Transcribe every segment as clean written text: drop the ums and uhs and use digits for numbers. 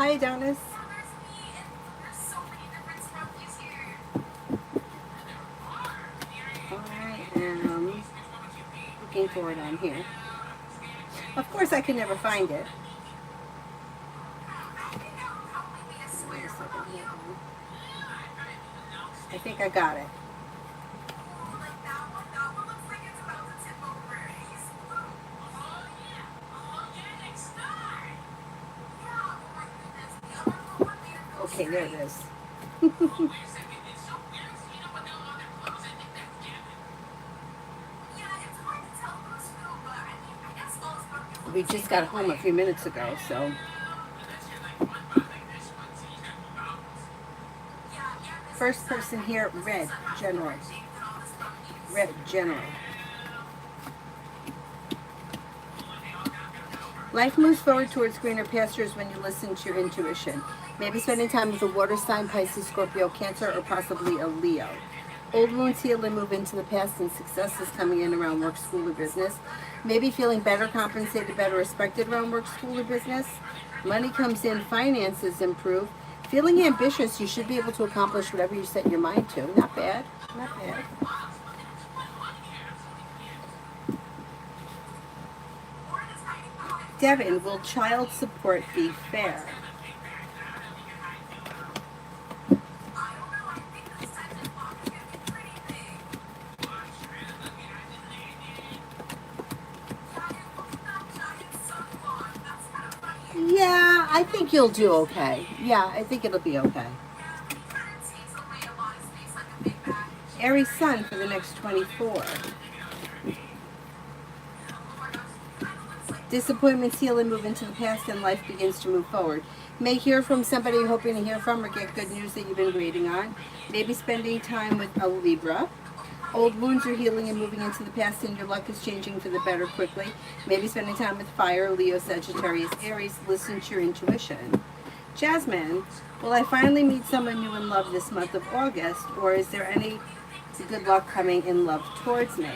Hi, Adonis. I am looking for it on here. Of course, I can never find it. Wait a second. I think I got it. Okay, there it is. We just got home a few minutes ago, so. First person here, Red General. Red General. Life moves forward towards greener pastures when you listen to your intuition. Maybe spending time with a water sign, Pisces, Scorpio, Cancer, or possibly a Leo. Old wounds heal and move into the past, and success is coming in around work, school, or business. Maybe feeling better compensated, better respected around work, school, or business. Money comes in, finances improve. Feeling ambitious, you should be able to accomplish whatever you set your mind to. Not bad, not bad. Devin, will child support be fair? Yeah, I think you'll do okay. Yeah, I think it'll be okay. Aries Sun for the next 24. Disappointments heal and move into the past, and life begins to move forward. May hear from somebody you're hoping to hear from, or get good news that you've been waiting on. Maybe spending time with a Libra. Old wounds are healing and moving into the past, and your luck is changing for the better quickly. Maybe spending time with fire, Leo, Sagittarius, Aries. Listen to your intuition. Jasmine, will I finally meet someone new in love this month of August, or is there any good luck coming in love towards me?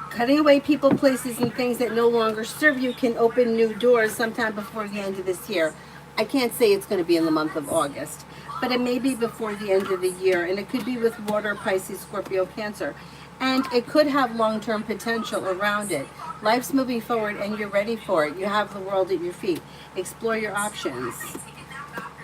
Cutting away people, places, and things that no longer serve you can open new doors sometime before the end of this year. I can't say it's going to be in the month of August, but it may be before the end of the year, and it could be with water, Pisces, Scorpio, Cancer, and it could have long-term potential around it. Life's moving forward, and you're ready for it. You have the world at your feet. Explore your options.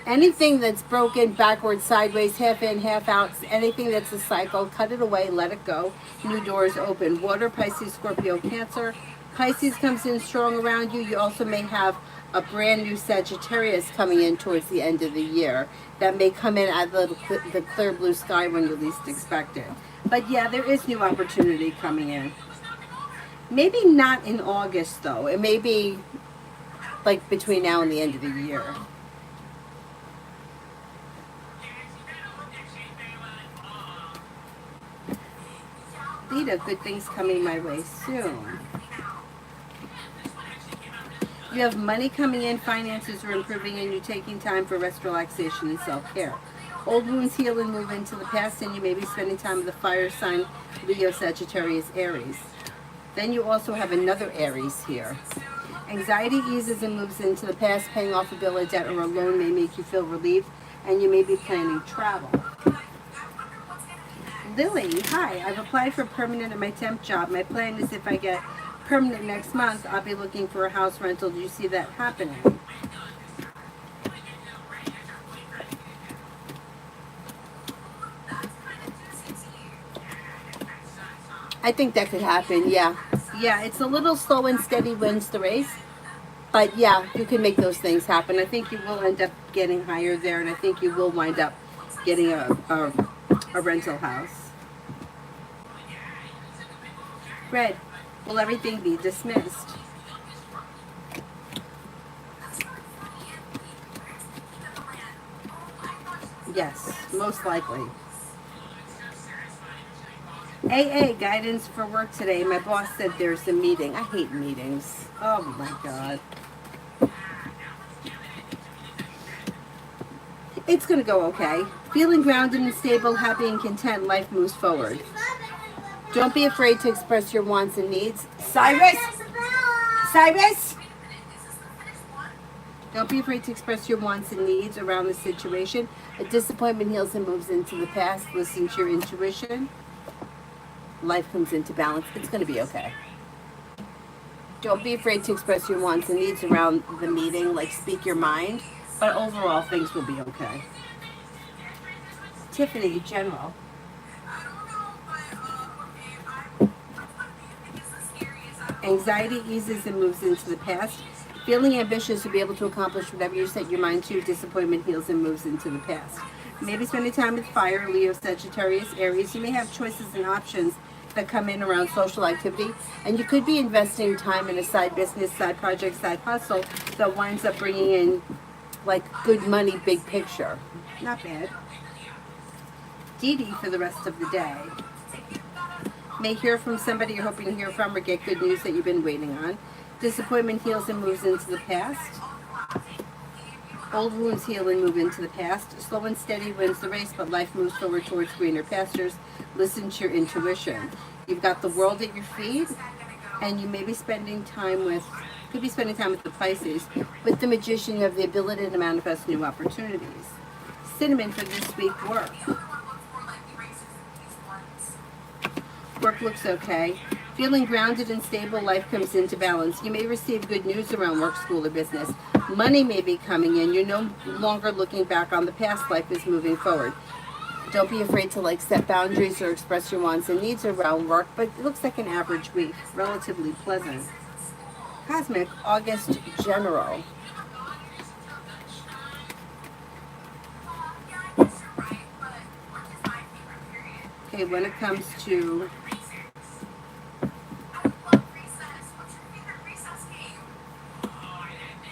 Anything that's broken, backwards, sideways, half in, half out, anything that's a cycle, cut it away, let it go. New doors open. Water, Pisces, Scorpio, Cancer. Pisces comes in strong around you. You also may have a brand new Sagittarius coming in towards the end of the year. That may come in at the clear blue sky when you least expect it. But yeah, there is new opportunity coming in. Maybe not in August, though. It may be like between now and the end of the year. Lita, good things coming my way soon. You have money coming in, finances are improving, and you're taking time for rest, relaxation, and self-care. Old wounds heal and move into the past, and you may be spending time with the fire sign, Leo, Sagittarius, Aries. Then you also have another Aries here. Anxiety eases and moves into the past. Paying off a bill, a debt, or a loan may make you feel relieved, and you may be planning travel. Lily, hi, I've applied for permanent at my temp job. My plan is if I get permanent next month, I'll be looking for a house rental. Do you see that happening? I think that could happen, yeah. Yeah, it's a little slow and steady wins the race. But yeah, you can make those things happen. I think you will end up getting higher there, and I think you will wind up getting a rental house. Red, will everything be dismissed? Yes, most likely. AA, guidance for work today. My boss said there's a meeting. I hate meetings. Oh my God. It's going to go okay. Feeling grounded and stable, happy and content, life moves forward. Don't be afraid to express your wants and needs. Cyrus! Cyrus? Don't be afraid to express your wants and needs around the situation. A disappointment heals and moves into the past. Listen to your intuition. Life comes into balance. It's going to be okay. Don't be afraid to express your wants and needs around the meeting, like speak your mind. But overall, things will be okay. Tiffany, general. Anxiety eases and moves into the past. Feeling ambitious to be able to accomplish whatever you set your mind to. Disappointment heals and moves into the past. Maybe spending time with fire, Leo, Sagittarius, Aries. You may have choices and options that come in around social activity. And you could be investing time in a side business, side project, side hustle that winds up bringing in like good money, big picture. Not bad. Dee Dee for the rest of the day. May hear from somebody you're hoping to hear from or get good news that you've been waiting on. Disappointment heals and moves into the past. Old wounds heal and move into the past. Slow and steady wins the race, but life moves forward towards greener pastures. Listen to your intuition. You've got the world at your feet, and you may be spending time with, could be spending time with the Pisces. With the Magician, you have the ability to manifest new opportunities. Cinnamon for this week, work. Work looks okay. Feeling grounded and stable, life comes into balance. You may receive good news around work, school, or business. Money may be coming in. You're no longer looking back on the past. Life is moving forward. Don't be afraid to set boundaries or express your wants and needs around work, but it looks like an average week. Relatively pleasant. Cosmic, August, general. Okay, when it comes to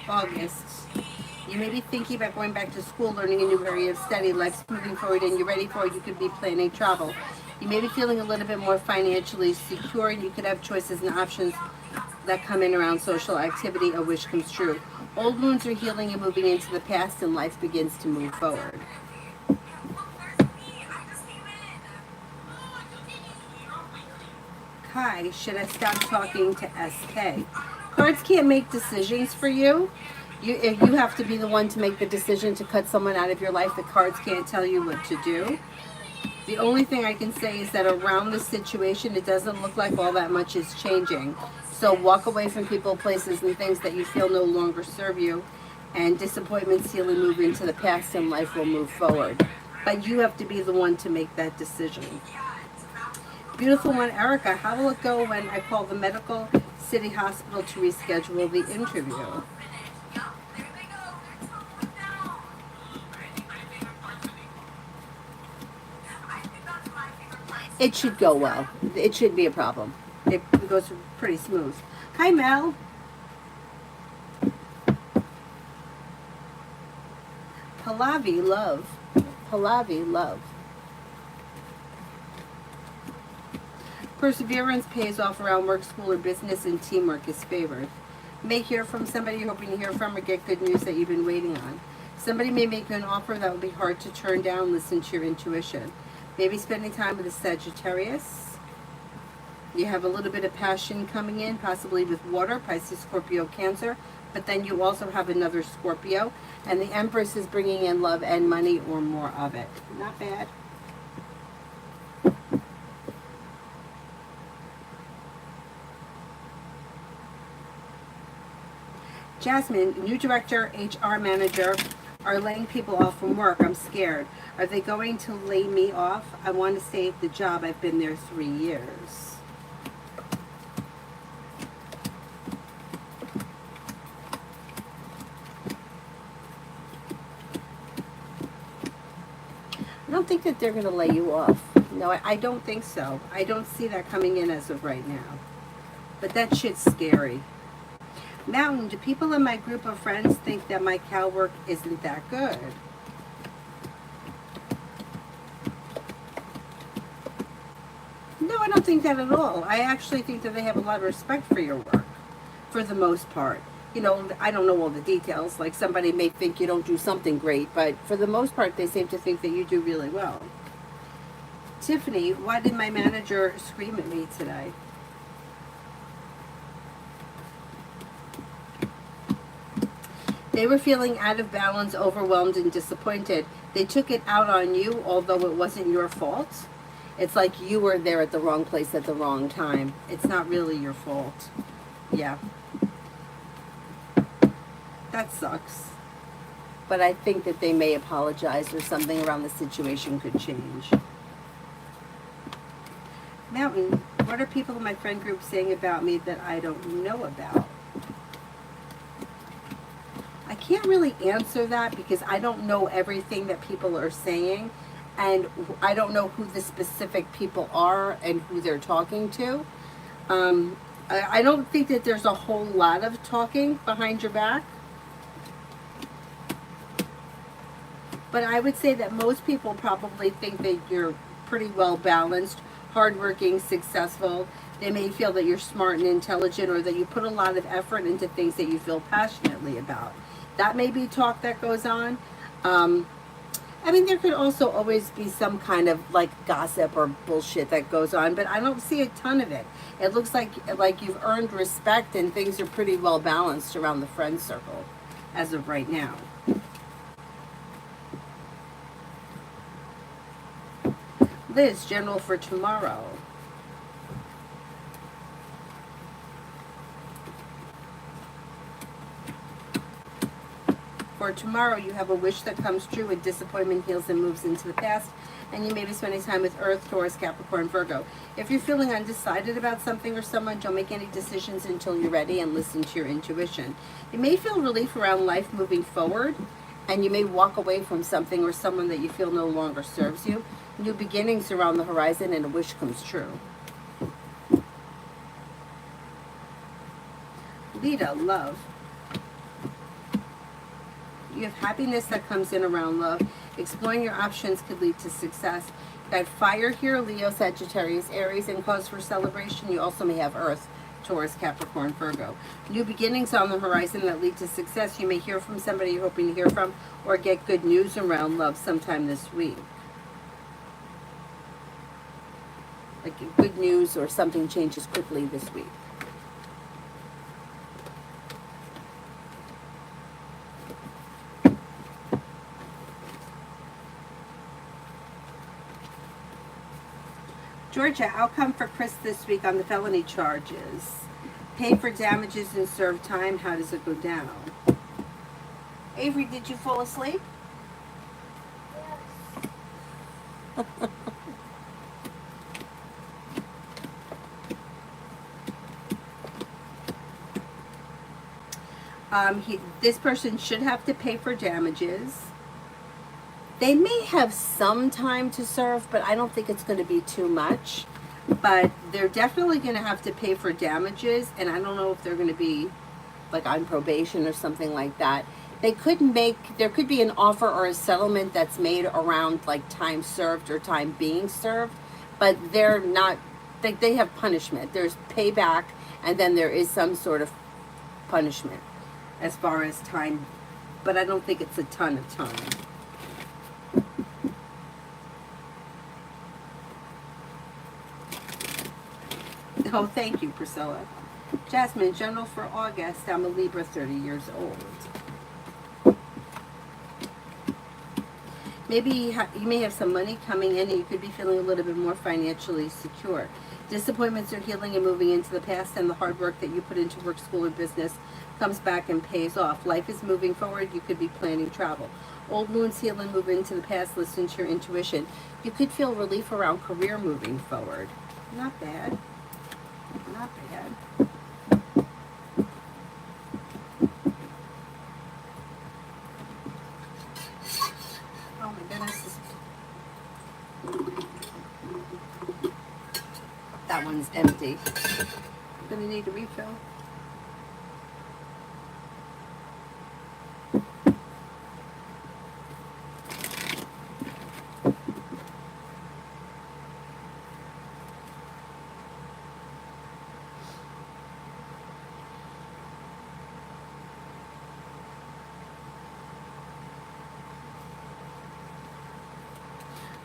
August, you may be thinking about going back to school, learning a new area of study. Life's moving forward and you're ready for it. You could be planning travel. You may be feeling a little bit more financially secure, and you could have choices and options that come in around social activity. A wish comes true. Old wounds are healing and moving into the past, and life begins to move forward. Kai, should I stop talking to SK? Cards can't make decisions for you. You have to be the one to make the decision to cut someone out of your life. The cards can't tell you what to do. The only thing I can say is that around this situation, it doesn't look like all that much is changing. So walk away from people, places, and things that you feel no longer serve you. And disappointments heal and move into the past, and life will move forward. But you have to be the one to make that decision. Beautiful one, Erica. How will it go when I call the medical city hospital to reschedule the interview? It should go well. It shouldn't be a problem. It goes pretty smooth. Hi, Mel. Pallavi, love. Pallavi, love. Perseverance pays off around work, school, or business, and teamwork is favored. May hear from somebody you're hoping to hear from or get good news that you've been waiting on. Somebody may make you an offer that will be hard to turn down. Listen to your intuition. Maybe spending time with a Sagittarius. You have a little bit of passion coming in, possibly with water, Pisces, Scorpio, Cancer. But then you also have another Scorpio. And the Empress is bringing in love and money or more of it. Not bad. Jasmine, new director, HR manager, are laying people off from work. I'm scared. Are they going to lay me off? I want to stay at the job. I've been there 3 years. I don't think that they're going to lay you off. No, I don't think so. I don't see that coming in as of right now. But that shit's scary. Mountain, do people in my group of friends think that my cow work isn't that good? No, I don't think that at all. I actually think that they have a lot of respect for your work, for the most part. You know, I don't know all the details. Like, somebody may think you don't do something great, but for the most part, they seem to think that you do really well. Tiffany, why did my manager scream at me today? They were feeling out of balance, overwhelmed, and disappointed. They took it out on you, although it wasn't your fault. It's like you were there at the wrong place at the wrong time. It's not really your fault. Yeah. That sucks. But I think that they may apologize or something around the situation could change. Mountain, what are people in my friend group saying about me that I don't know about? I can't really answer that because I don't know everything that people are saying, and I don't know who the specific people are and who they're talking to. I don't think that there's a whole lot of talking behind your back. But I would say that most people probably think that you're pretty well balanced, hardworking, successful. They may feel that you're smart and intelligent, or that you put a lot of effort into things that you feel passionately about. That may be talk that goes on. I mean, there could also always be some kind of like gossip or bullshit that goes on, but I don't see a ton of it. It looks like you've earned respect and things are pretty well balanced around the friend circle as of right now. Liz, general for tomorrow. For tomorrow, you have a wish that comes true, a disappointment heals and moves into the past, and you may be spending time with Earth, Taurus, Capricorn, Virgo. If you're feeling undecided about something or someone, don't make any decisions until you're ready and listen to your intuition. You may feel relief around life moving forward, and you may walk away from something or someone that you feel no longer serves you. New beginnings are on the horizon, and a wish comes true. Lita, love. You have happiness that comes in around love. Exploring your options could lead to success. You got fire here, Leo, Sagittarius, Aries, and cause for celebration. You also may have Earth, Taurus, Capricorn, Virgo. New beginnings on the horizon that lead to success. You may hear from somebody you're hoping to hear from, or get good news around love sometime this week. Like good news or something changes quickly this week. Georgia, outcome for Chris this week on the felony charges. Pay for damages and serve time. How does it go down? Avery, did you fall asleep? Yes. This person should have to pay for damages. They may have some time to serve, but I don't think it's going to be too much. But they're definitely going to have to pay for damages, and I don't know if they're going to be like on probation or something like that. There could be an offer or a settlement that's made around like time served or time being served, but they're not, they have punishment. There's payback, and then there is some sort of punishment as far as time, but I don't think it's a ton of time. Oh, thank you, Priscilla. Jasmine, general for August. I'm a Libra, 30 years old. Maybe you may have some money coming in, and you could be feeling a little bit more financially secure. Disappointments are healing and moving into the past, and the hard work that you put into work, school, or business comes back and pays off. Life is moving forward. You could be planning travel. Old wounds heal and move into the past. Listen to your intuition. You could feel relief around career moving forward. Not bad. Not bad. Oh my goodness. That one's empty. I'm gonna need a refill.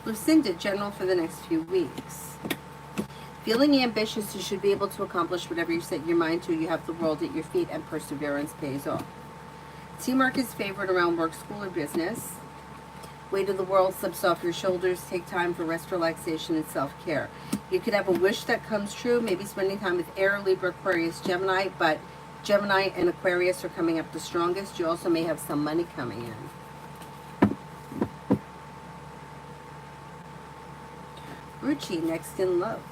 Lucinda, general for the next few weeks. Feeling ambitious, you should be able to accomplish whatever you set your mind to. You have the world at your feet, and perseverance pays off. Teamwork is favored around work, school, or business. Weight of the world slips off your shoulders. Take time for rest, relaxation, and self-care. You could have a wish that comes true, maybe spending time with Air, Libra, Aquarius, Gemini, but Gemini and Aquarius are coming up the strongest. You also may have some money coming in. Ruchi, next in love.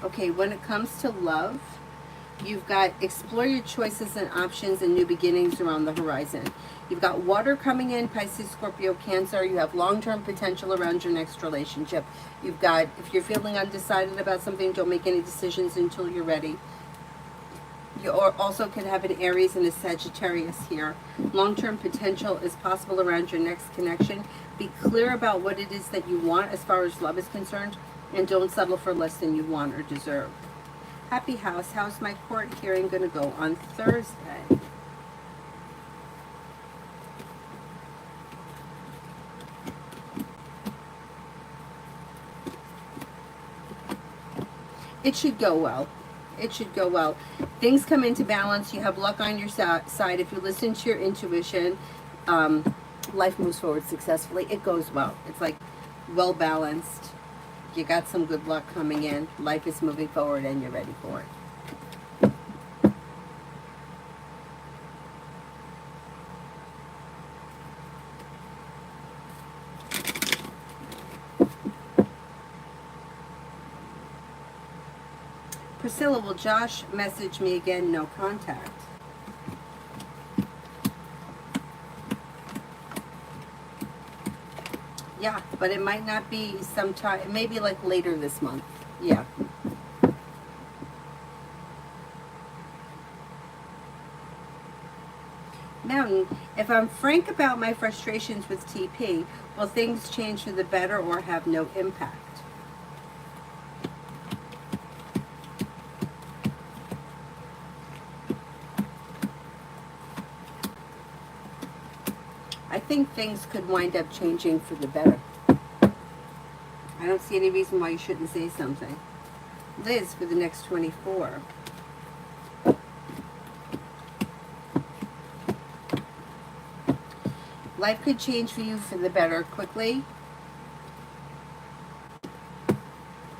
Okay, when it comes to love, you've got explore your choices and options and new beginnings around the horizon. You've got water coming in, Pisces, Scorpio, Cancer. You have long-term potential around your next relationship. You've got, if you're feeling undecided about something, don't make any decisions until you're ready. You also can have an Aries and a Sagittarius here. Long-term potential is possible around your next connection. Be clear about what it is that you want as far as love is concerned, and don't settle for less than you want or deserve. Happy house. How's my court hearing going to go on Thursday? It should go well. It should go well. Things come into balance. You have luck on your side. If you listen to your intuition, life moves forward successfully. It goes well. It's like well balanced. You got some good luck coming in. Life is moving forward and you're ready for it. Priscilla, will Josh message me again? No contact. Yeah, but it might not be sometime, maybe like later this month. Yeah. Mountain, if I'm frank about my frustrations with TP, will things change for the better or have no impact? I think things could wind up changing for the better. I don't see any reason why you shouldn't say something. Liz, for the next 24. Life could change for you for the better quickly.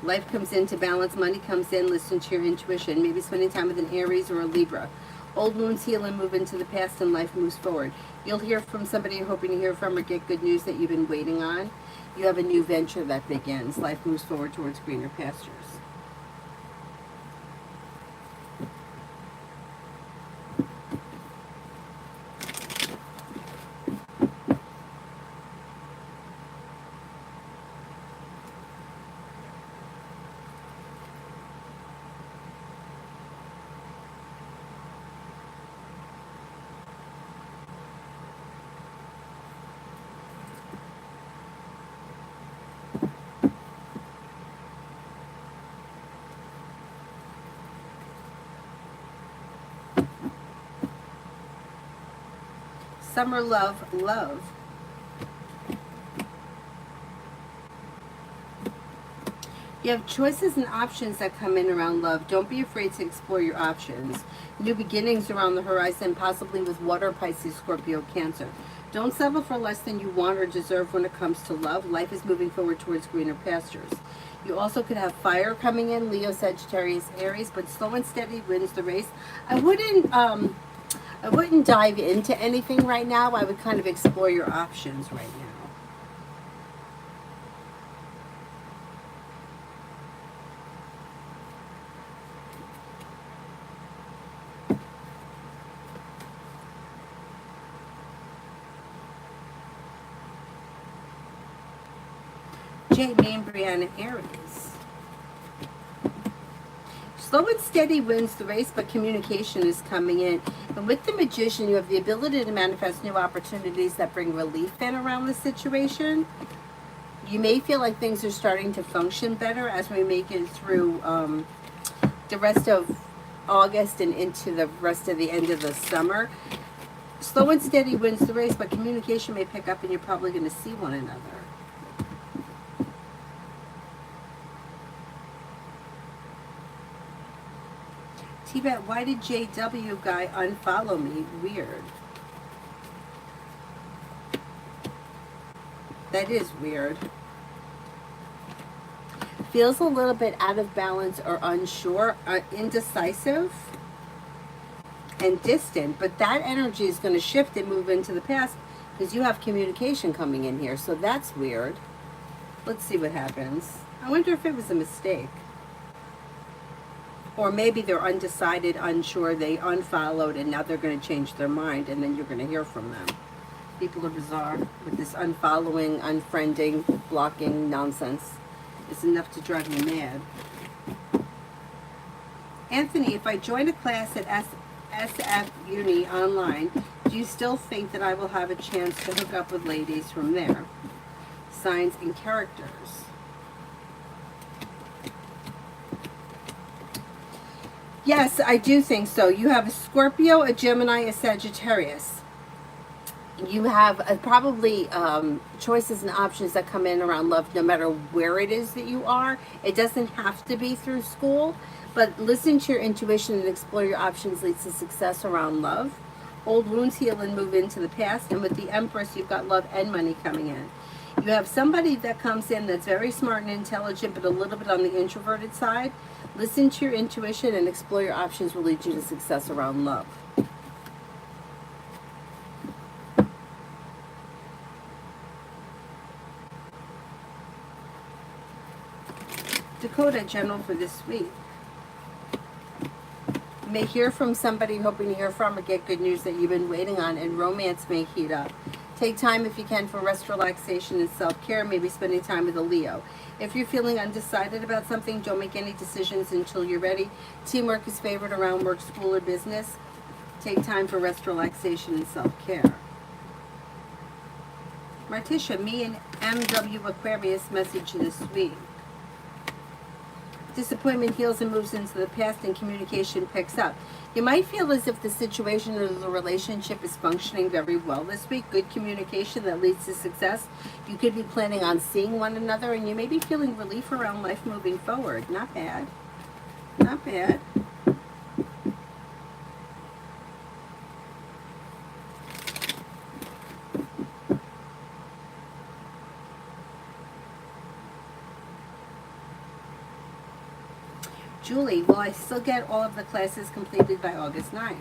Life comes into balance, money comes in, listen to your intuition. Maybe spending time with an Aries or a Libra. Old wounds heal and move into the past and life moves forward. You'll hear from somebody you're hoping to hear from or get good news that you've been waiting on. You have a new venture that begins. Life moves forward towards greener pastures. Summer love, love. You have choices and options that come in around love. Don't be afraid to explore your options. New beginnings around the horizon, possibly with water, Pisces, Scorpio, Cancer. Don't settle for less than you want or deserve when it comes to love. Life is moving forward towards greener pastures. You also could have fire coming in, Leo, Sagittarius, Aries, but slow and steady wins the race. I wouldn't dive into anything right now. I would kind of explore your options right now. Jamie and Brianna, Aries. Slow and steady wins the race, but communication is coming in. And with the Magician, you have the ability to manifest new opportunities that bring relief in around the situation. You may feel like things are starting to function better as we make it through the rest of August and into the rest of the end of the summer. Slow and steady wins the race, but communication may pick up and you're probably going to see one another. T-Bet, why did JW guy unfollow me? Weird. That is weird. Feels a little bit out of balance or unsure, indecisive, and distant. But that energy is going to shift and move into the past because you have communication coming in here. So that's weird. Let's see what happens. I wonder if it was a mistake. Or maybe they're undecided, unsure, they unfollowed, and now they're going to change their mind, and then you're going to hear from them. People are bizarre with this unfollowing, unfriending, blocking nonsense. It's enough to drive me mad. Anthony, if I join a class at SF Uni online, do you still think that I will have a chance to hook up with ladies from there? Signs and characters. Yes, I do think so. You have a Scorpio, a Gemini, a Sagittarius. You have probably choices and options that come in around love no matter where it is that you are. It doesn't have to be through school, but listen to your intuition and explore your options leads to success around love. Old wounds heal and move into the past, and with the Empress, you've got love and money coming in. You have somebody that comes in that's very smart and intelligent, but a little bit on the introverted side. Listen to your intuition and explore your options will lead you to success around love. Dakota, general for this week. You may hear from somebody you're hoping to hear from or get good news that you've been waiting on, and romance may heat up. Take time if you can for rest, relaxation, and self-care, maybe spending time with a Leo. If you're feeling undecided about something, don't make any decisions until you're ready. Teamwork is favored around work, school, or business. Take time for rest, relaxation, and self-care. Martisha, me and MW Aquarius message this week. Disappointment heals and moves into the past and communication picks up. You might feel as if the situation or the relationship is functioning very well this week. Good communication that leads to success. You could be planning on seeing one another and you may be feeling relief around life moving forward. Not bad. Not bad. Julie, will I still get all of the classes completed by August 9th?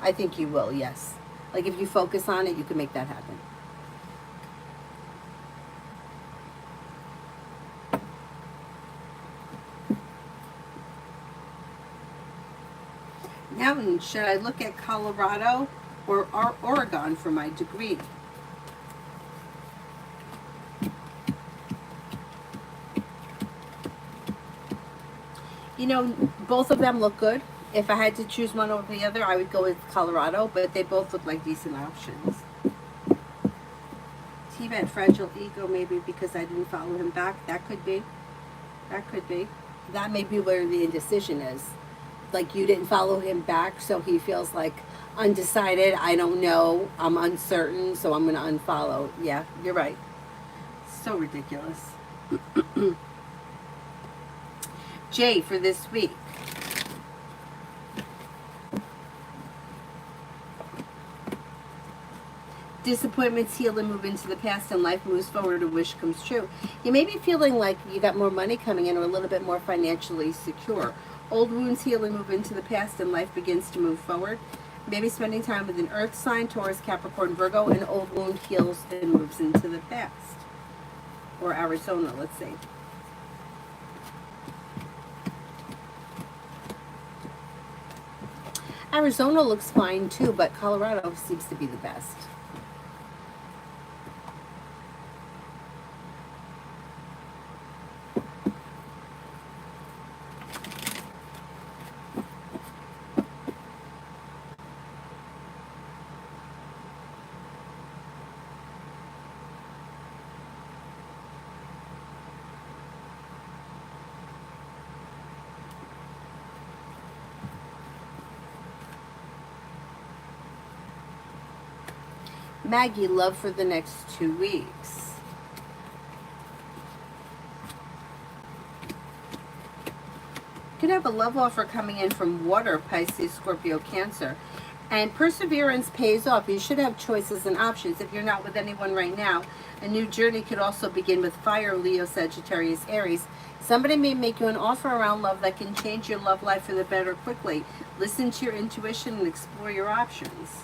I think you will, yes. Like if you focus on it, you can make that happen. Mountain, should I look at Colorado or Oregon for my degree? You know, both of them look good. If I had to choose one over the other, I would go with Colorado, but they both look like decent options. T-Bet, fragile ego, maybe because I didn't follow him back. That could be. That could be. That may be where the indecision is. Like you didn't follow him back, so he feels like undecided. I don't know. I'm uncertain, so I'm going to unfollow. Yeah, you're right. So ridiculous. Jay, for this week. Disappointments heal and move into the past and life moves forward, a wish comes true. You may be feeling like you got more money coming in or a little bit more financially secure. Old wounds heal and move into the past and life begins to move forward. Maybe spending time with an earth sign, Taurus, Capricorn, Virgo, an old wound heals and moves into the past. Or Arizona, let's say. Arizona looks fine too, but Colorado seems to be the best. Maggie, love for the next 2 weeks. You could have a love offer coming in from water, Pisces, Scorpio, Cancer. And perseverance pays off. You should have choices and options. If you're not with anyone right now, a new journey could also begin with fire, Leo, Sagittarius, Aries. Somebody may make you an offer around love that can change your love life for the better quickly. Listen to your intuition and explore your options.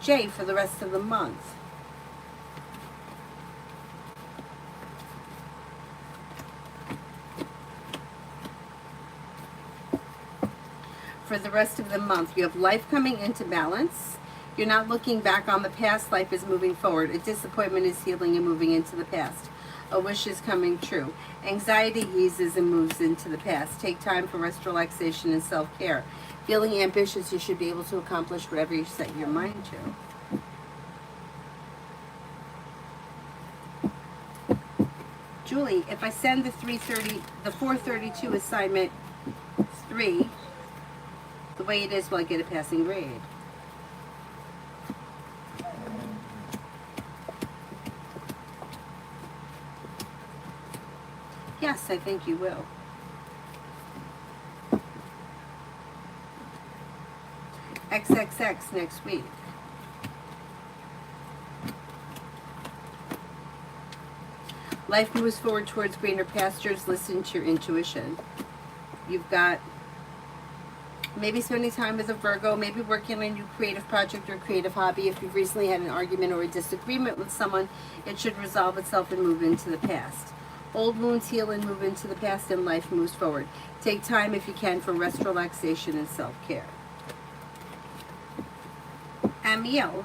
Jay, for the rest of the month. For the rest of the month, you have life coming into balance. You're not looking back on the past. Life is moving forward. A disappointment is healing and moving into the past. A wish is coming true. Anxiety eases and moves into the past. Take time for rest, relaxation, and self-care. Feeling ambitious, you should be able to accomplish whatever you set your mind to. Julie, if I send the 432 assignment 3, the way it is, will I get a passing grade? Yes, I think you will. XXX next week. Life moves forward towards greener pastures. Listen to your intuition. You've got maybe spending time with a Virgo, maybe working on a new creative project or creative hobby. If you've recently had an argument or a disagreement with someone, it should resolve itself and move into the past. Old wounds heal and move into the past, and life moves forward. Take time, if you can, for rest, relaxation, and self-care. Amiel,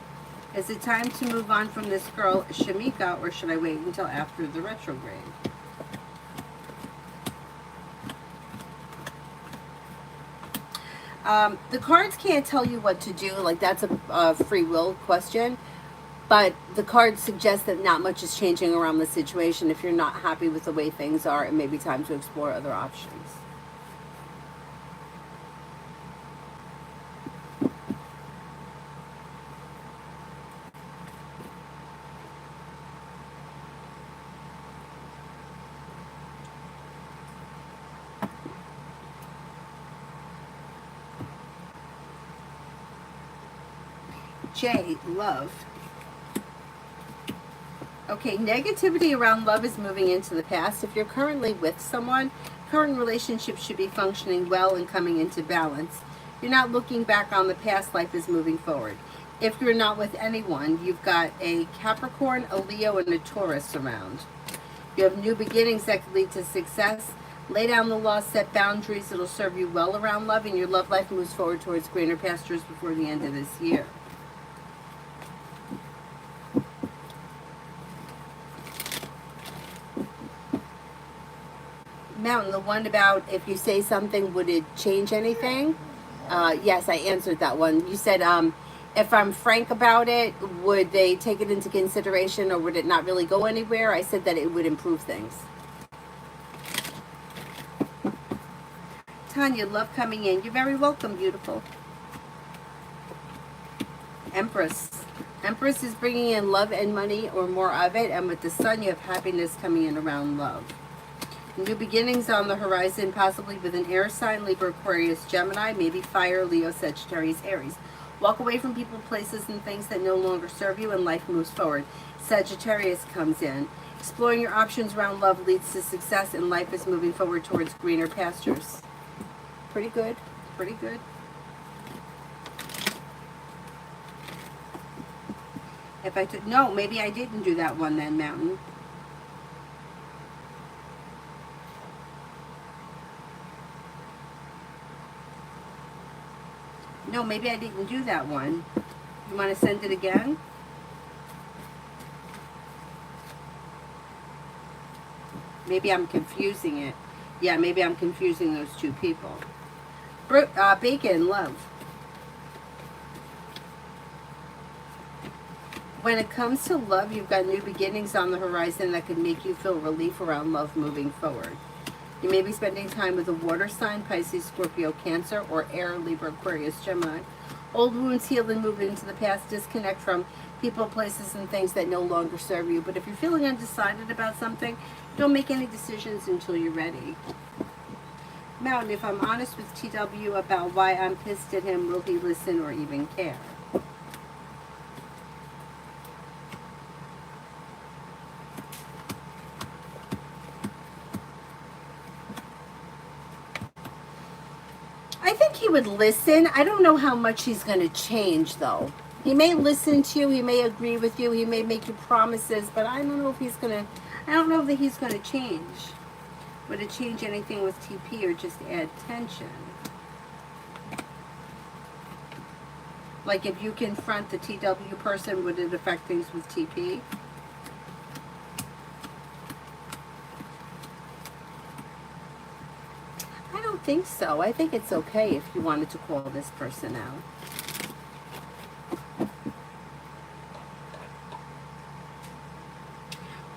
is it time to move on from this girl, Shamika, or should I wait until after the retrograde? The cards can't tell you what to do. Like, that's a free will question. But the cards suggest that not much is changing around the situation. If you're not happy with the way things are, it may be time to explore other options. J, love. Okay, negativity around love is moving into the past. If you're currently with someone, current relationships should be functioning well and coming into balance. You're not looking back on the past. Life is moving forward. If you're not with anyone, you've got a Capricorn, a Leo, and a Taurus around. You have new beginnings that could lead to success. Lay down the law, set boundaries. It'll serve you well around love, and your love life moves forward towards greener pastures before the end of this year. Mountain, the one about if you say something, would it change anything? Yes, I answered that one. You said, if I'm frank about it, would they take it into consideration or would it not really go anywhere? I said that it would improve things. Tanya, love coming in. You're very welcome, beautiful. Empress. Empress is bringing in love and money or more of it. And with the sun, you have happiness coming in around love. New beginnings on the horizon, possibly with an air sign, Libra, Aquarius, Gemini, maybe fire, Leo, Sagittarius, Aries. Walk away from people, places, and things that no longer serve you, and life moves forward. Sagittarius comes in. Exploring your options around love leads to success, and life is moving forward towards greener pastures. Pretty good. Pretty good. If I took, no, maybe I didn't do that one then, Mountain. No, maybe I didn't do that one. You want to send it again? Maybe I'm confusing it. Yeah, maybe I'm confusing those two people. Bacon, love. When it comes to love, you've got new beginnings on the horizon that could make you feel relief around love moving forward. You may be spending time with a water sign, Pisces, Scorpio, Cancer, or air, Libra, Aquarius, Gemini. Old wounds heal and move into the past. Disconnect from people, places, and things that no longer serve you. But if you're feeling undecided about something, don't make any decisions until you're ready. Mountain, if I'm honest with TW about why I'm pissed at him, will he listen or even care? I think he would listen. I don't know how much he's going to change, though. He may listen to you. He may agree with you. He may make you promises, but I don't know if he's going to, I don't know that he's going to change. Would it change anything with TP or just add tension? Like if you confront the TW person, would it affect things with TP? I don't think so. I think it's okay if you wanted to call this person out.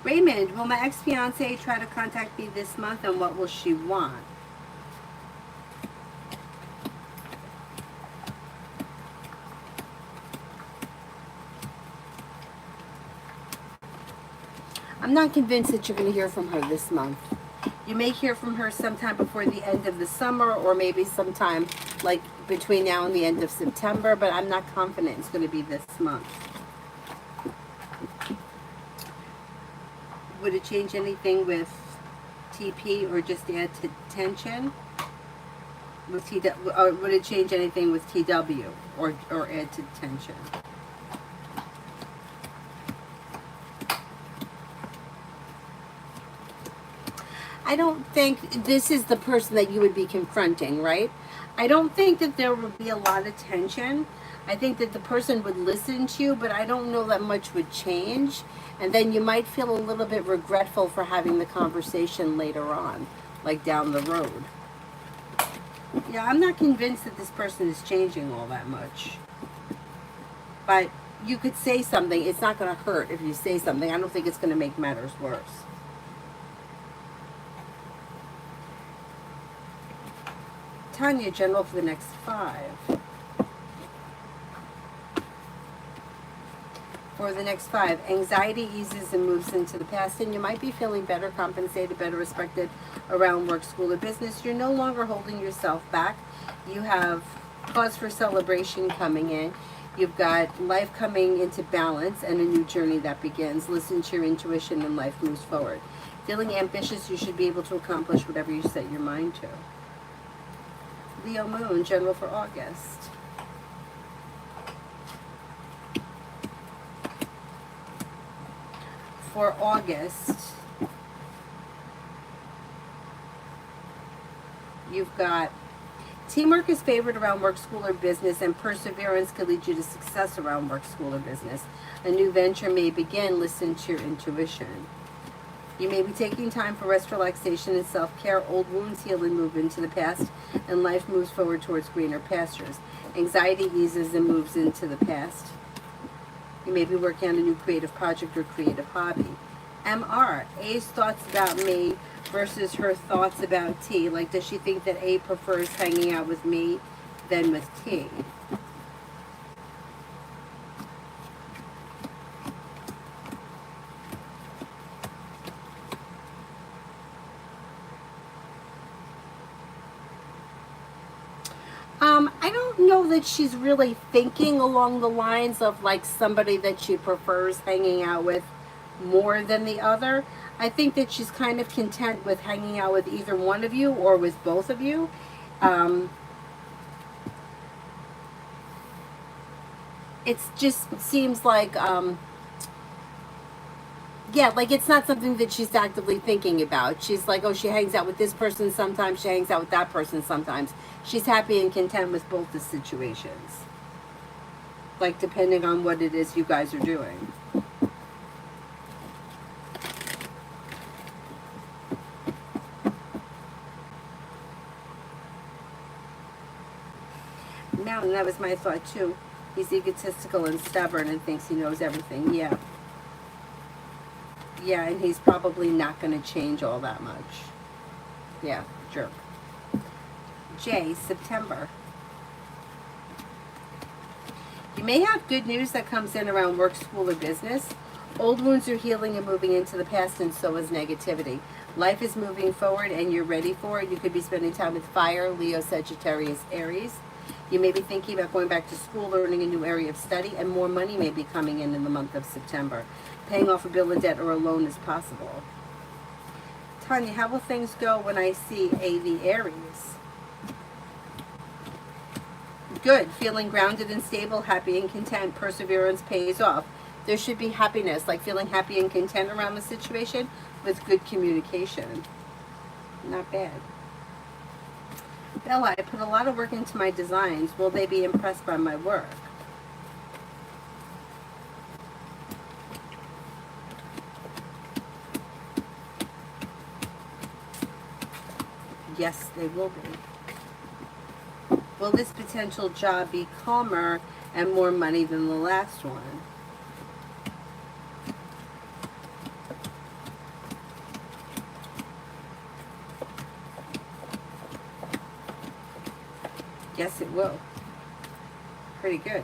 Raymond, will my ex-fiance try to contact me this month, and what will she want? I'm not convinced that you're going to hear from her this month. You may hear from her sometime before the end of the summer, or maybe sometime like between now and the end of September, but I'm not confident it's going to be this month. Would it change anything with TP or just add to tension? With TW, or would it change anything with TW or add to tension? I don't think this is the person that you would be confronting, right? I don't think that there would be a lot of tension. I think that the person would listen to you, but I don't know that much would change. And then you might feel a little bit regretful for having the conversation later on, like down the road. Yeah, I'm not convinced that this person is changing all that much. But you could say something. It's not going to hurt if you say something. I don't think it's going to make matters worse. Tanya, general for the next 5. For the next 5, anxiety eases and moves into the past, and you might be feeling better compensated, better respected around work, school, or business. You're no longer holding yourself back. You have cause for celebration coming in. You've got life coming into balance and a new journey that begins. Listen to your intuition and life moves forward. Feeling ambitious, you should be able to accomplish whatever you set your mind to. Leo Moon, general for August. For August, you've got teamwork is favored around work, school, or business, and perseverance could lead you to success around work, school, or business. A new venture may begin. Listen to your intuition. You may be taking time for rest, relaxation, and self-care. Old wounds heal and move into the past, and life moves forward towards greener pastures. Anxiety eases and moves into the past. You may be working on a new creative project or creative hobby. MR, A's thoughts about me versus her thoughts about T. Like, does she think that A prefers hanging out with me than with T? I don't know that she's really thinking along the lines of like somebody that she prefers hanging out with more than the other. I think that she's kind of content with hanging out with either one of you or with both of you. It just seems like, yeah, like it's not something that she's actively thinking about. She's like, oh, she hangs out with this person sometimes, she hangs out with that person sometimes. She's happy and content with both the situations. Like, depending on what it is you guys are doing. Mountain, that was my thought too. He's egotistical and stubborn and thinks he knows everything. Yeah. Yeah, and he's probably not going to change all that much. Yeah, jerk. J, September. You may have good news that comes in around work, school, or business. Old wounds are healing and moving into the past, and so is negativity. Life is moving forward and you're ready for it. You could be spending time with fire, Leo, Sagittarius, Aries. You may be thinking about going back to school, learning a new area of study, and more money may be coming in the month of September. Paying off a bill of debt or a loan is possible. Tanya, how will things go when I see the Aries? Good. Feeling grounded and stable, happy and content. Perseverance pays off. There should be happiness, like feeling happy and content around the situation with good communication. Not bad. Bella, I put a lot of work into my designs. Will they be impressed by my work? Yes, they will be. Will this potential job be calmer and more money than the last one? Yes, it will. Pretty good.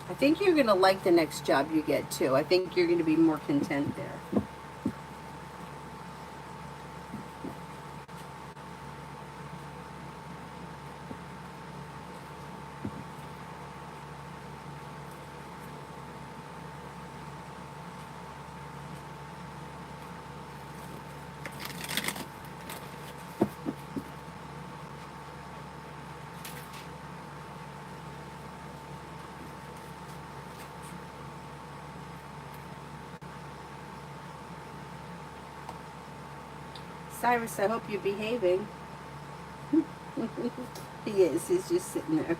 I think you're going to like the next job you get too. I think you're going to be more content there. Cyrus, I hope you're behaving. He is. He's just sitting there.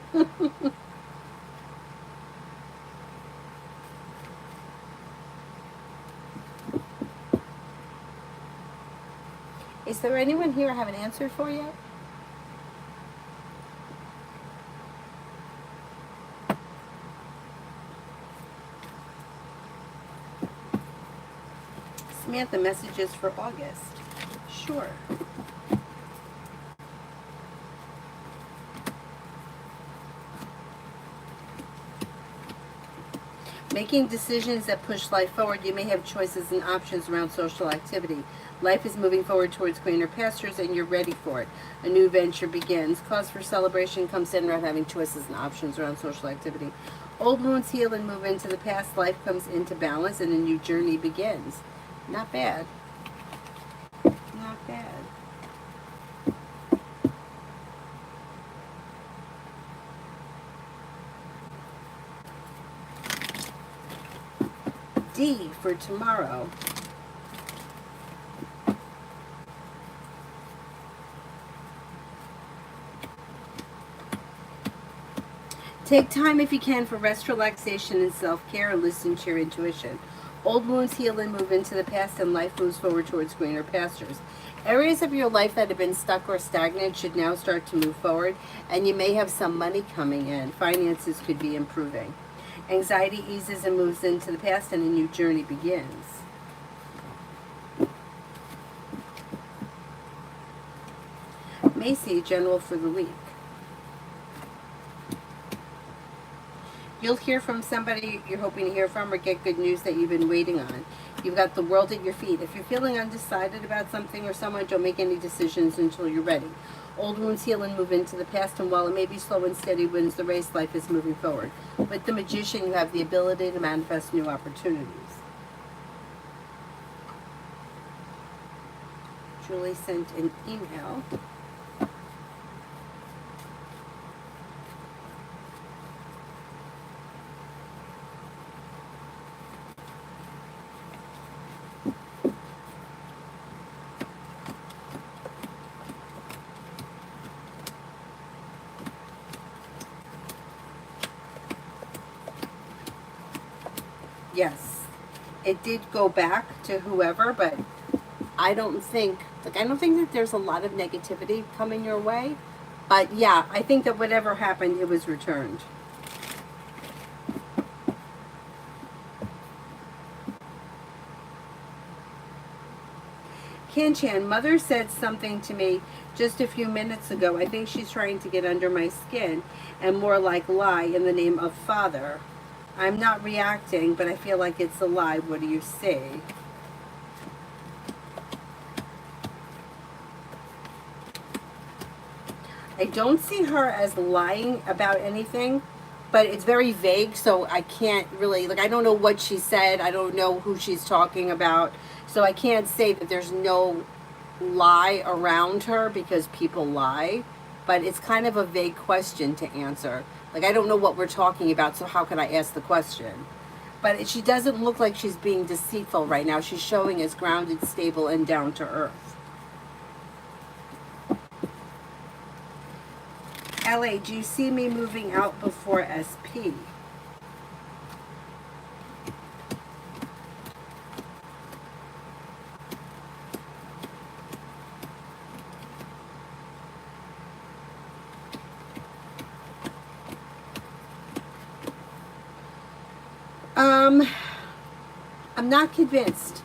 Is there anyone here I haven't answered for yet? Samantha, messages for August. Sure. Making decisions that push life forward. You may have choices and options around social activity. Life is moving forward towards greener pastures and you're ready for it. A new venture begins. Cause for celebration comes in around having choices and options around social activity. Old wounds heal and move into the past. Life comes into balance and a new journey begins. Not bad. Not bad. D for tomorrow. Take time if you can for rest, relaxation, and self-care, and listen to your intuition. Old wounds heal and move into the past, and life moves forward towards greener pastures. Areas of your life that have been stuck or stagnant should now start to move forward, and you may have some money coming in. Finances could be improving. Anxiety eases and moves into the past, and a new journey begins. Macy, general for the week. You'll hear from somebody you're hoping to hear from or get good news that you've been waiting on. You've got the world at your feet. If you're feeling undecided about something or someone, don't make any decisions until you're ready. Old wounds heal and move into the past, and while it may be slow and steady wins the race, life is moving forward. With the Magician, you have the ability to manifest new opportunities. Julie sent an email. Yes, it did go back to whoever, but I don't think that there's a lot of negativity coming your way. But yeah, I think that whatever happened, it was returned. Chan, Mother said something to me just a few minutes ago. I think she's trying to get under my skin, and more like lie in the name of Father. I'm not reacting, but I feel like it's a lie. What do you say? I don't see her as lying about anything, but it's very vague, so I can't really, like, I don't know what she said. I don't know who she's talking about. So I can't say that there's no lie around her because people lie, but it's kind of a vague question to answer. Like, I don't know what we're talking about, so how can I ask the question? But she doesn't look like she's being deceitful right now. She's showing as grounded, stable, and down to earth. LA, do you see me moving out before SP? I'm not convinced.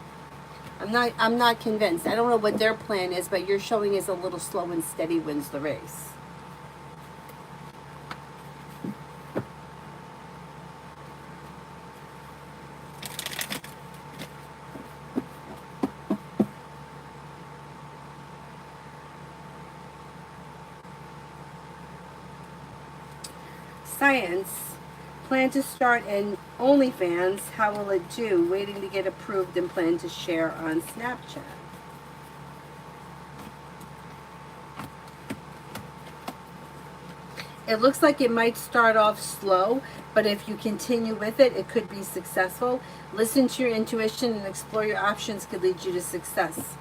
I'm not convinced. I don't know what their plan is, but you're showing as a little slow and steady wins the race. Science. Plan to start an OnlyFans. How will it do? Waiting to get approved and plan to share on Snapchat. It looks like it might start off slow, but if you continue with it, it could be successful. Listen to your intuition and explore your options could lead you to success.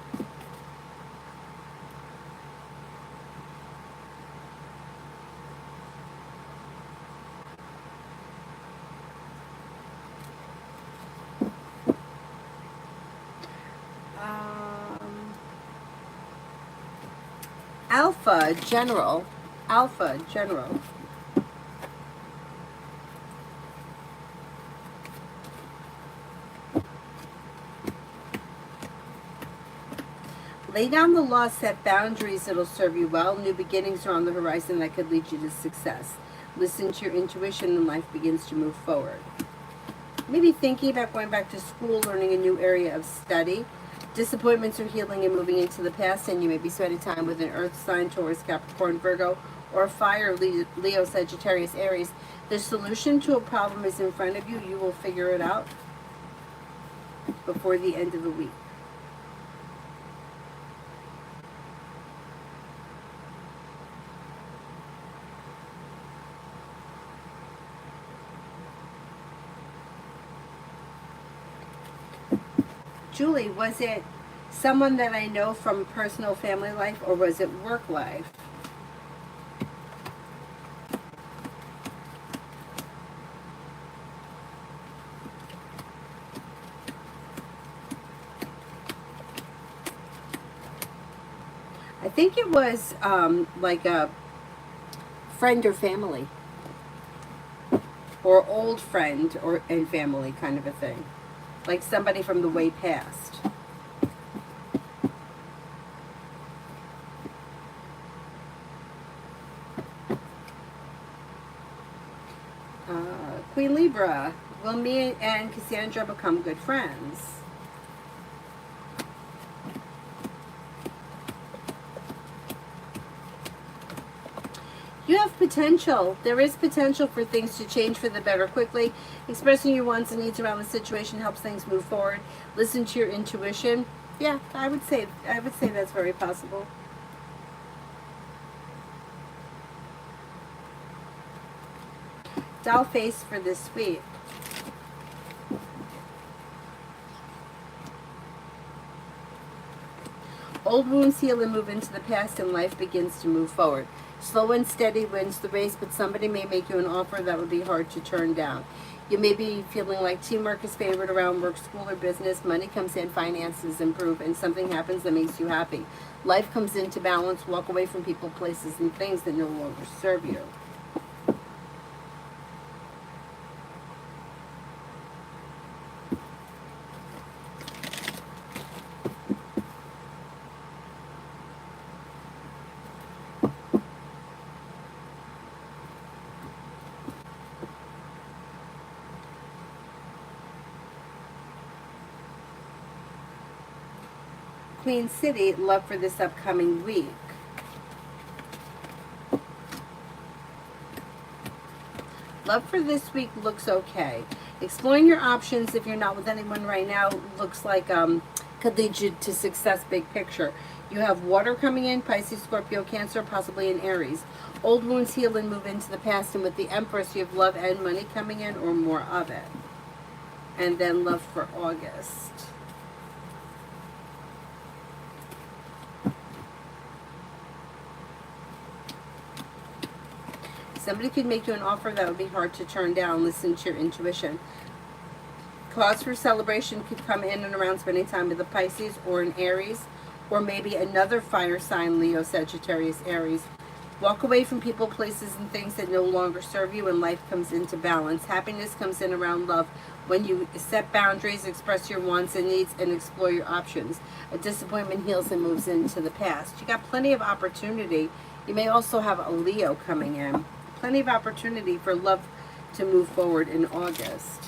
Alpha General. Alpha General. Lay down the law, set boundaries, it'll serve you well. New beginnings are on the horizon that could lead you to success. Listen to your intuition and life begins to move forward. Maybe thinking about going back to school, learning a new area of study. Disappointments are healing and moving into the past, and you may be spending time with an earth sign, Taurus, Capricorn, Virgo, or fire, Leo, Sagittarius, Aries. The solution to a problem is in front of you. You will figure it out before the end of the week. Julie, was it someone that I know from personal family life, or was it work life? I think it was like a friend or family, or old friend or and family kind of a thing. Like somebody from the way past. Queen Libra, will me and Cassandra become good friends? You have potential. There is potential for things to change for the better quickly. Expressing your wants and needs around the situation helps things move forward. Listen to your intuition. Yeah, I would say that's very possible. Doll face for this week. Old wounds heal and move into the past, and life begins to move forward. Slow and steady wins the race, but somebody may make you an offer that would be hard to turn down. You may be feeling like teamwork is favored around work, school, or business. Money comes in, finances improve, and something happens that makes you happy. Life comes into balance. Walk away from people, places, and things that no longer serve you. Queen City, love for this upcoming week. Love for this week looks okay. Exploring your options if you're not with anyone right now looks like could lead you to success big picture. You have water coming in, Pisces, Scorpio, Cancer, possibly in Aries. Old wounds heal and move into the past. And with the Empress, you have love and money coming in or more of it. And then love for August. Somebody could make you an offer that would be hard to turn down. Listen to your intuition. Cause for celebration could come in and around spending time with the Pisces or an Aries, or maybe another fire sign, Leo, Sagittarius, Aries. Walk away from people, places, and things that no longer serve you, and life comes into balance. Happiness comes in around love when you set boundaries, express your wants and needs, and explore your options. A disappointment heals and moves into the past. You got plenty of opportunity. You may also have a Leo coming in. Plenty of opportunity for love to move forward in August.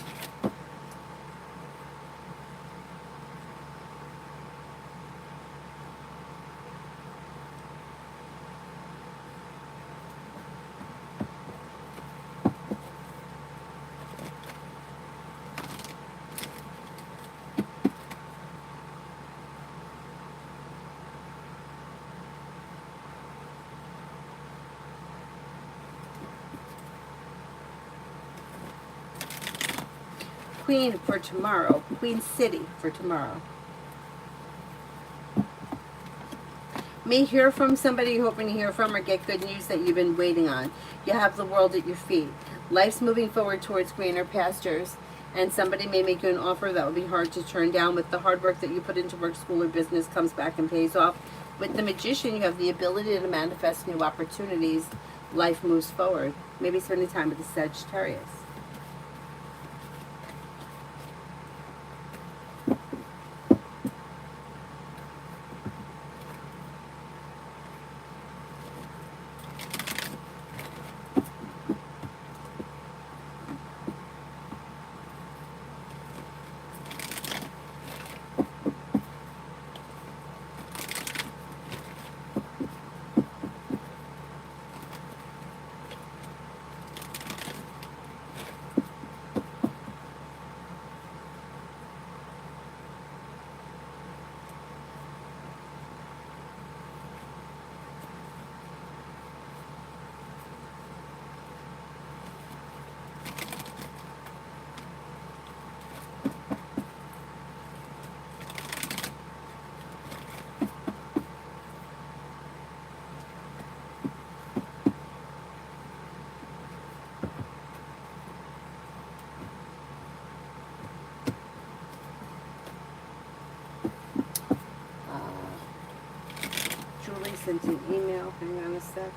Queen for tomorrow. Queen City for tomorrow. May hear from somebody you're hoping to hear from or get good news that you've been waiting on. You have the world at your feet. Life's moving forward towards greener pastures, and somebody may make you an offer that will be hard to turn down. With the hard work that you put into work, school, or business comes back and pays off. With the Magician, you have the ability to manifest new opportunities. Life moves forward. Maybe spending time with the Sagittarius. Julie sent an email. Hang on a sec.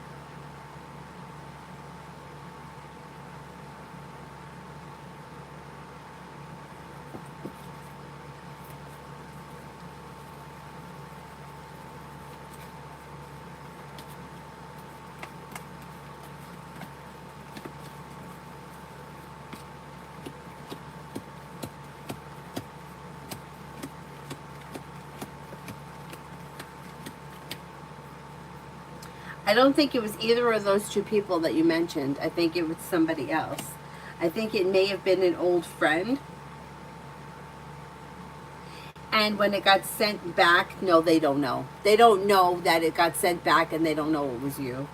I don't think it was either of those two people that you mentioned. I think it was somebody else. I think it may have been an old friend. And when it got sent back, no, they don't know. They don't know that it got sent back, and they don't know it was you.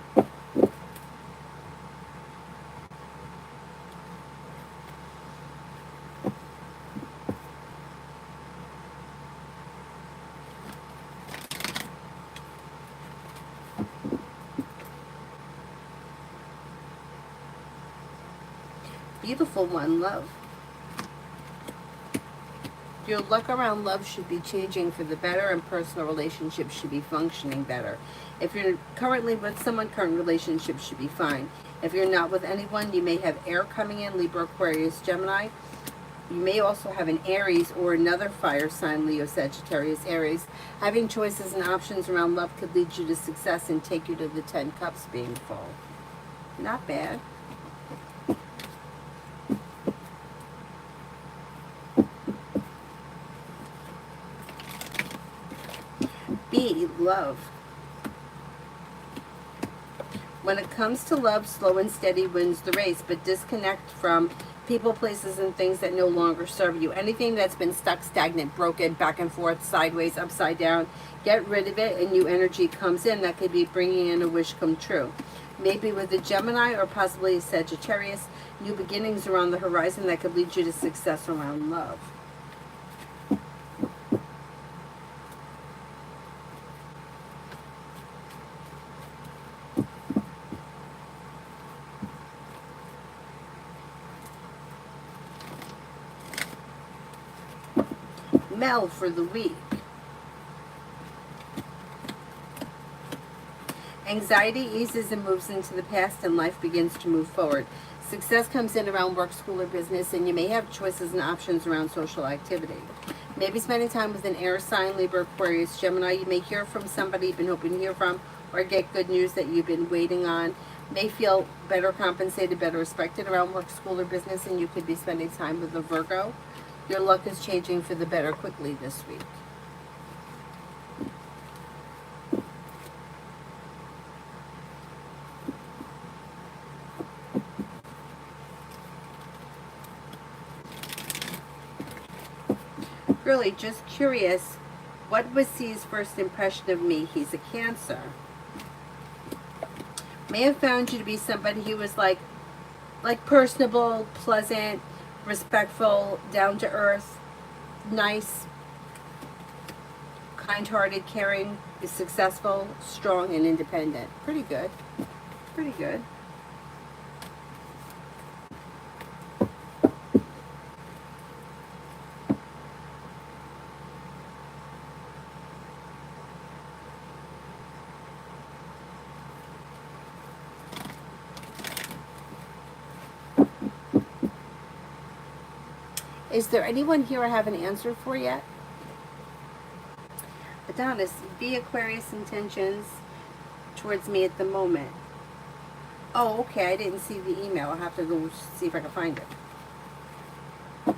Beautiful one, love. Your luck around love should be changing for the better, and personal relationships should be functioning better. If you're currently with someone, current relationships should be fine. If you're not with anyone, you may have air coming in, Libra, Aquarius, Gemini. You may also have an Aries or another fire sign, Leo, Sagittarius, Aries. Having choices and options around love could lead you to success and take you to the 10 cups being full. Not bad. love. When it comes to love, slow and steady wins the race, but disconnect from people, places, and things that no longer serve you. Anything that's been stuck, stagnant, broken, back and forth, sideways, upside down, get rid of it and new energy comes in that could be bringing in a wish come true. Maybe with a Gemini or possibly a Sagittarius, new beginnings are on the horizon that could lead you to success around love. Mel for the week. Anxiety eases and moves into the past and life begins to move forward. Success comes in around work, school, or business, and you may have choices and options around social activity. Maybe spending time with an air sign, Libra, Aquarius, Gemini. You may hear from somebody you've been hoping to hear from or get good news that you've been waiting on. May feel better compensated, better respected around work, school, or business, and you could be spending time with a Virgo. Your luck is changing for the better quickly this week. Really, just curious, what was C's first impression of me? He's a Cancer. May have found you to be somebody who was like personable, pleasant, respectful, down to earth, nice, kind-hearted, caring, is successful, strong, and independent. Pretty good. Pretty good. Is there anyone here I haven't answered for yet? Adonis, be Aquarius intentions towards me at the moment. Oh, okay, I didn't see the email. I'll have to go see if I can find it.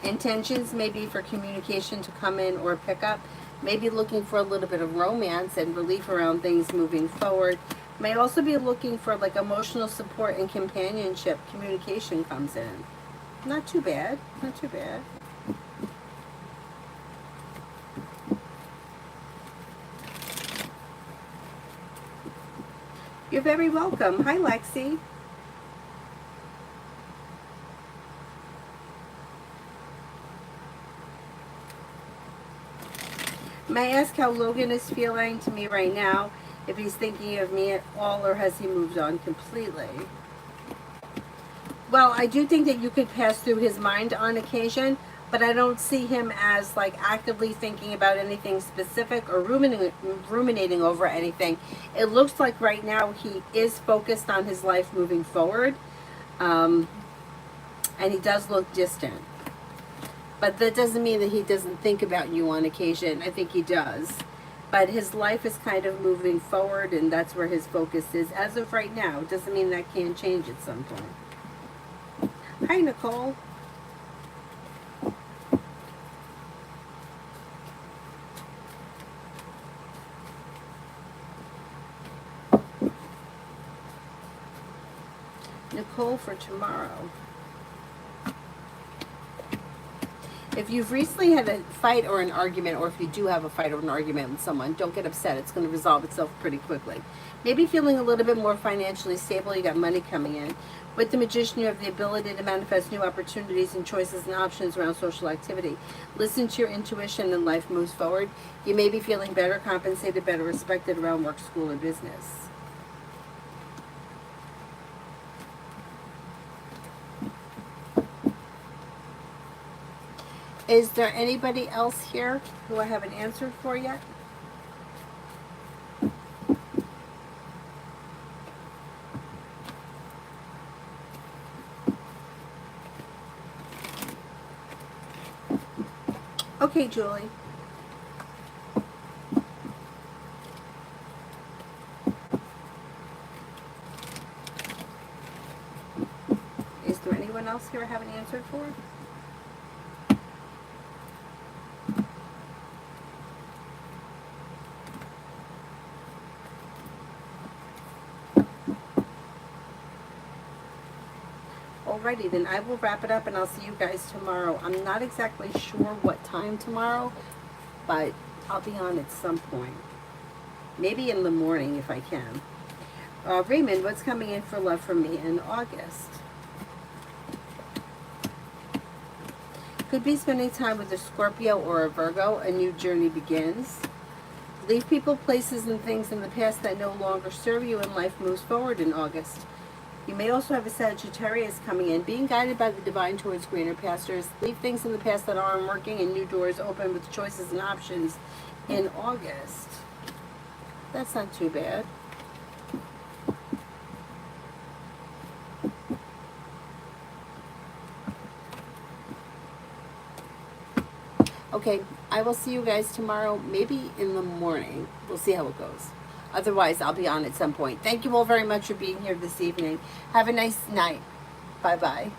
Intentions may be for communication to come in or pick up. Maybe looking for a little bit of romance and relief around things moving forward. May also be looking for like emotional support and companionship. Communication comes in. Not too bad. Not too bad. You're very welcome. Hi, Lexi. May I ask how Logan is feeling to me right now? If he's thinking of me at all, or has he moved on completely? Well, I do think that you could pass through his mind on occasion, but I don't see him as like actively thinking about anything specific or ruminating over anything. It looks like right now he is focused on his life moving forward, and he does look distant. But that doesn't mean that he doesn't think about you on occasion. I think he does. But his life is kind of moving forward, and that's where his focus is as of right now. It doesn't mean that can't change at some point. Hi, Nicole. Nicole for tomorrow. If you've recently had a fight or an argument, or if you do have a fight or an argument with someone, don't get upset. It's going to resolve itself pretty quickly. Maybe feeling a little bit more financially stable. You got money coming in. With the Magician, you have the ability to manifest new opportunities and choices and options around social activity. Listen to your intuition and life moves forward. You may be feeling better compensated, better respected around work, school, and business. Is there anybody else here who I haven't answered for yet? Okay, Julie. Is there anyone else here I haven't answered for? Alrighty, then I will wrap it up and I'll see you guys tomorrow. I'm not exactly sure what time tomorrow, but I'll be on at some point. Maybe in the morning if I can. Raymond, what's coming in for love from me in August? Could be spending time with a Scorpio or a Virgo. A new journey begins. Leave people, places, and things in the past that no longer serve you, and life moves forward in August. You may also have a Sagittarius coming in. Being guided by the divine towards greener pastures. Leave things in the past that aren't working and new doors open with choices and options in August. That's not too bad. Okay, I will see you guys tomorrow, maybe in the morning. We'll see how it goes. Otherwise, I'll be on at some point. Thank you all very much for being here this evening. Have a nice night. Bye-bye.